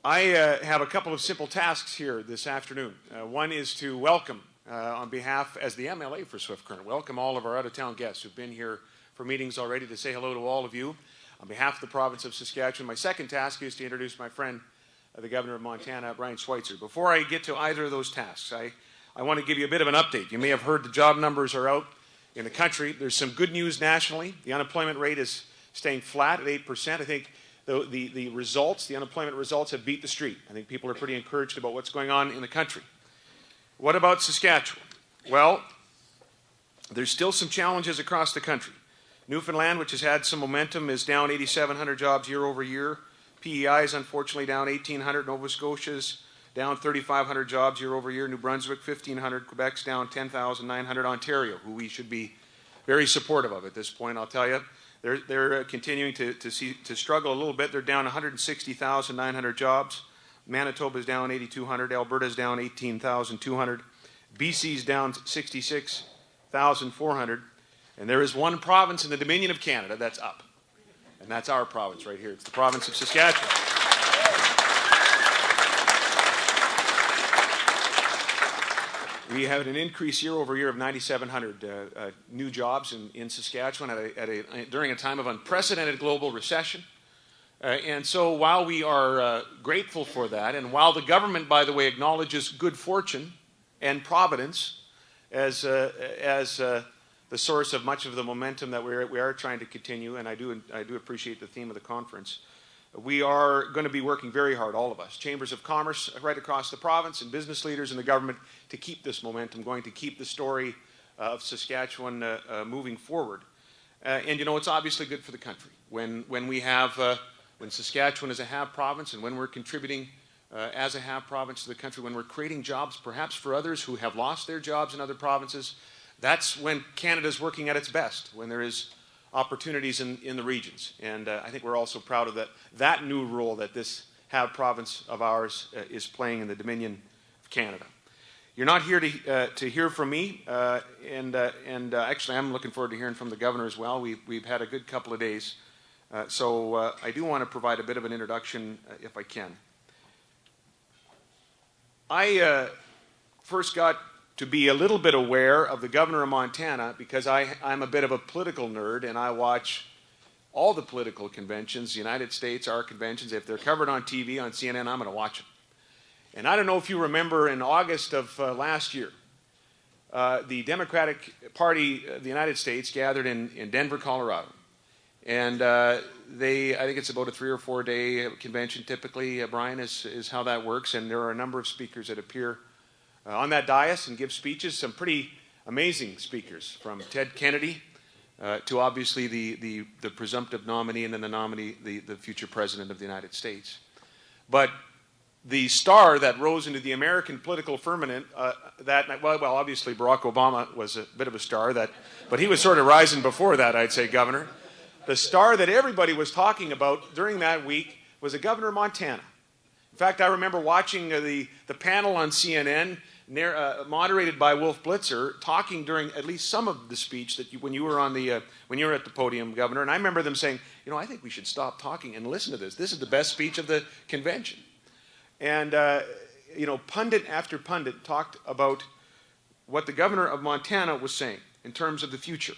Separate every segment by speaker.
Speaker 1: I have a couple of simple tasks here this afternoon. One is to welcome, on behalf, as the MLA for Swift Current, welcome all of our out-of-town guests who've been here for meetings already, to say hello to all of you. On behalf of the province of Saskatchewan, my second task is to introduce my friend, the Governor of Montana, Brian Schweitzer. Before I get to either of those tasks, I want to give you a bit of an update. You may have heard the job numbers are out in the country. There's some good news nationally. The unemployment rate is staying flat at 8%. I think the results, the unemployment results, have beat the street. I think people are pretty encouraged about what's going on in the country. What about Saskatchewan? Well, there's still some challenges across the country. Newfoundland, which has had some momentum, is down 8,700 jobs year over year. PEI is unfortunately down 1,800. Nova Scotia's down 3,500 jobs year over year. New Brunswick, 1,500. Quebec's down 10,900. Ontario, who we should be very supportive of at this point, I'll tell you, they're continuing to struggle a little bit. They're down 160,900 jobs. Manitoba's down 8,200. Alberta's down 18,200. BC's down 66,400. And there is one province in the Dominion of Canada that's up. And that's our province right here. It's the province of Saskatchewan. We have an increase year over year of 9,700 new jobs in Saskatchewan during a time of unprecedented global recession. And so while we are grateful for that, and while the government, by the way, acknowledges good fortune and providence as the source of much of the momentum that we are trying to continue, and I do appreciate the theme of the conference, we are going to be working very hard, all of us, chambers of commerce right across the province and business leaders in the government, to keep this momentum going, to keep the story of Saskatchewan moving forward. And you know, it's obviously good for the country when Saskatchewan is a have province, and when we're contributing as a have province to the country, when we're creating jobs perhaps for others who have lost their jobs in other provinces. That's when Canada's working at its best, when there is opportunities in the regions. And I think we're also proud of that new role that this have province of ours is playing in the Dominion of Canada. You're not here to hear from me, and actually I'm looking forward to hearing from the Governor as well. We've had a good couple of days, so I do want to provide a bit of an introduction if I can. I first got to be a little bit aware of the Governor of Montana because I'm a bit of a political nerd, and I watch all the political conventions, the United States, our conventions. If they're covered on TV, on CNN, I'm going to watch them. And I don't know if you remember, in August of last year, the Democratic Party of the United States gathered in Denver, Colorado. And I think it's about a 3 or 4 day convention typically, Brian, is how that works. And there are a number of speakers that appear on that dais and give speeches, some pretty amazing speakers, from Ted Kennedy to obviously the presumptive nominee, and then the nominee, the future president of the United States. But the star that rose into the American political firmament that night, well, obviously Barack Obama was a bit of a star, but he was sort of rising before that, I'd say, Governor. The star that everybody was talking about during that week was the Governor of Montana. In fact, I remember watching the panel on CNN, moderated by Wolf Blitzer, talking during at least some of the speech when you were at the podium, Governor. And I remember them saying, you know, I think we should stop talking and listen to this. This is the best speech of the convention. And you know, pundit after pundit talked about what the Governor of Montana was saying in terms of the future,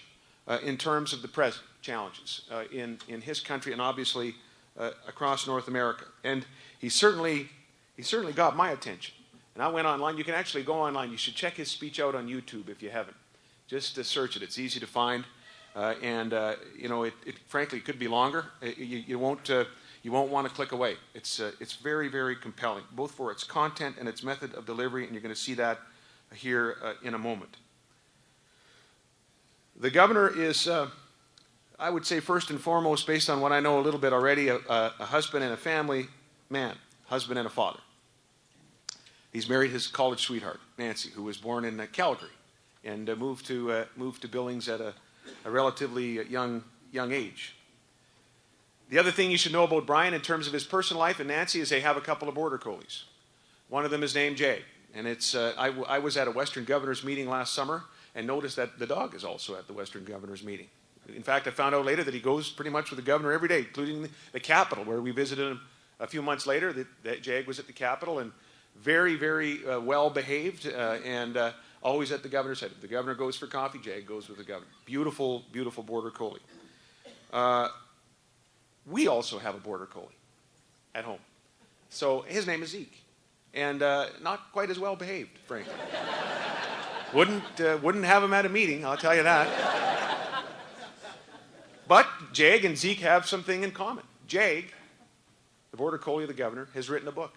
Speaker 1: in terms of the present challenges in his country, and obviously across North America. And he certainly got my attention. And I went online. You can actually go online. You should check his speech out on YouTube if you haven't. Just to search it. It's easy to find. You know, it frankly could be longer. You won't want to click away. It's very, very compelling, both for its content and its method of delivery, and you're going to see that here in a moment. The Governor is, I would say, first and foremost, based on what I know a little bit already, a husband and a family man, husband and a father. He's married his college sweetheart, Nancy, who was born in Calgary and moved to Billings at a relatively young age. The other thing you should know about Brian in terms of his personal life and Nancy is they have a couple of border collies. One of them is named Jay. And I was at a Western Governors meeting last summer and noticed that the dog is also at the Western Governors meeting. In fact, I found out later that he goes pretty much with the governor every day, including the capital, where we visited him A few months later, Jag was at the Capitol and very, very well behaved and always at the governor's head. If the governor goes for coffee, Jag goes with the governor. Beautiful, beautiful border collie. We also have a border collie at home. So his name is Zeke. And not quite as well behaved, frankly. Wouldn't have him at a meeting, I'll tell you that. But Jag and Zeke have something in common. Jag, the border collie of the governor, has written a book.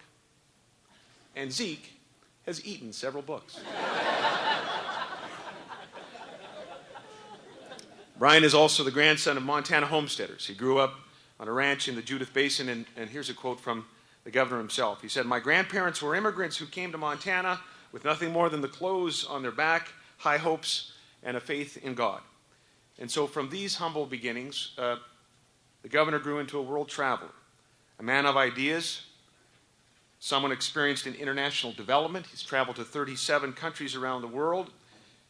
Speaker 1: And Zeke has eaten several books. Brian is also the grandson of Montana homesteaders. He grew up on a ranch in the Judith Basin, and here's a quote from the governor himself. He said, "My grandparents were immigrants who came to Montana with nothing more than the clothes on their back, high hopes, and a faith in God." And so from these humble beginnings, the governor grew into a world traveler, a man of ideas, someone experienced in international development. He's traveled to 37 countries around the world,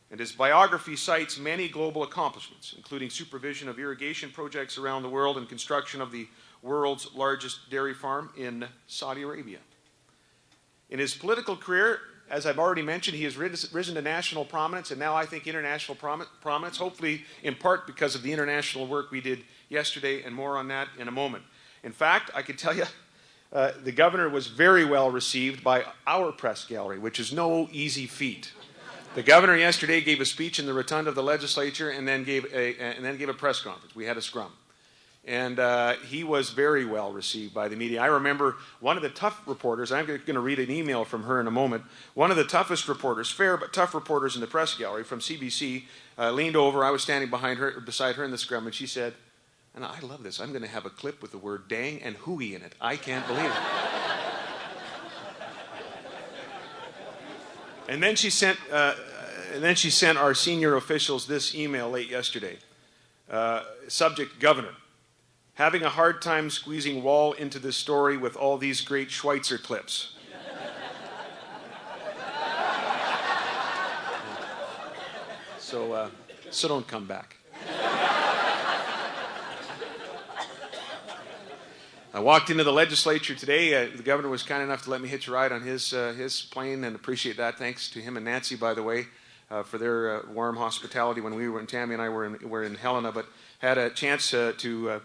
Speaker 1: and his biography cites many global accomplishments, including supervision of irrigation projects around the world and construction of the world's largest dairy farm in Saudi Arabia. In his political career, as I've already mentioned, he has risen to national prominence and now I think international prominence, hopefully in part because of the international work we did yesterday, and more on that in a moment. In fact, I could tell you, the governor was very well received by our press gallery, which is no easy feat. The governor yesterday gave a speech in the rotunda of the legislature and then gave a press conference. We had a scrum. And he was very well received by the media. I remember one of the tough reporters, I'm going to read an email from her in a moment, one of the toughest reporters, fair but tough reporters in the press gallery from CBC, leaned over, I was standing beside her in the scrum, and she said, and I love this, I'm going to have a clip with the word dang and hooey in it. I can't believe it. And then she sent our senior officials this email late yesterday. Subject, Governor. Having a hard time squeezing Wall into this story with all these great Schweitzer clips. So don't come back. I walked into the legislature today. The governor was kind enough to let me hitch a ride on his plane, and appreciate that. Thanks to him and Nancy, by the way, for their warm hospitality when we were in, Tammy and I were in Helena, but had a chance to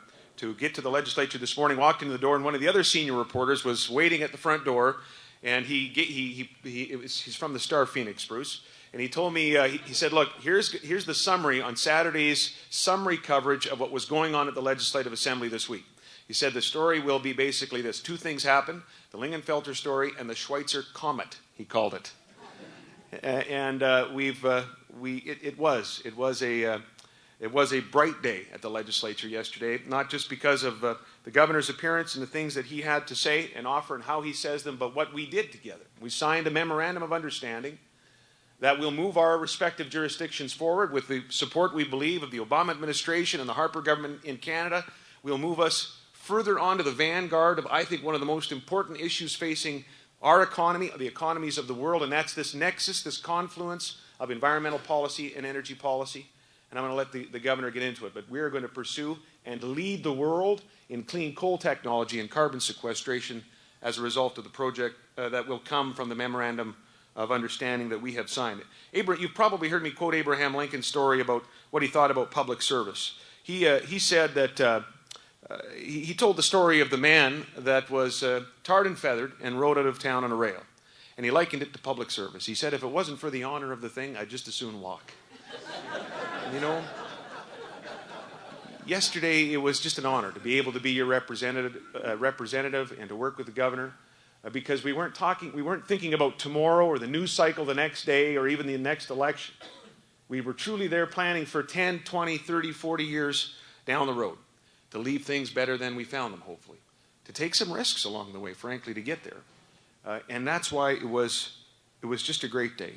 Speaker 1: get to the legislature this morning, walked into the door, and one of the other senior reporters was waiting at the front door, and he's from the Star Phoenix, Bruce, and he told me, he said, look, here's the summary on Saturday's summary coverage of what was going on at the Legislative Assembly this week. He said the story will be basically this. Two things happened, the Lingenfelter story and the Schweitzer Comet, he called it. And it was a bright day at the legislature yesterday, not just because of the governor's appearance and the things that he had to say and offer and how he says them, but what we did together. We signed a memorandum of understanding that will move our respective jurisdictions forward with the support, we believe, of the Obama administration and the Harper government in Canada. We'll move us further onto the vanguard of, I think, one of the most important issues facing our economy, the economies of the world, and that's this nexus, this confluence of environmental policy and energy policy. And I'm going to let the governor get into it, but we're going to pursue and lead the world in clean coal technology and carbon sequestration as a result of the project that will come from the memorandum of understanding that we have signed. You've probably heard me quote Abraham Lincoln's story about what he thought about public service. He said that he told the story of the man that was tarred and feathered and rode out of town on a rail. And he likened it to public service. He said, if it wasn't for the honor of the thing, I'd just as soon walk. And, you know, yesterday it was just an honor to be able to be your representative and to work with the governor because we weren't thinking about tomorrow or the news cycle the next day or even the next election. We were truly there planning for 10, 20, 30, 40 years down the road, to leave things better than we found them, hopefully. To take some risks along the way, frankly, to get there. And that's why it was just a great day.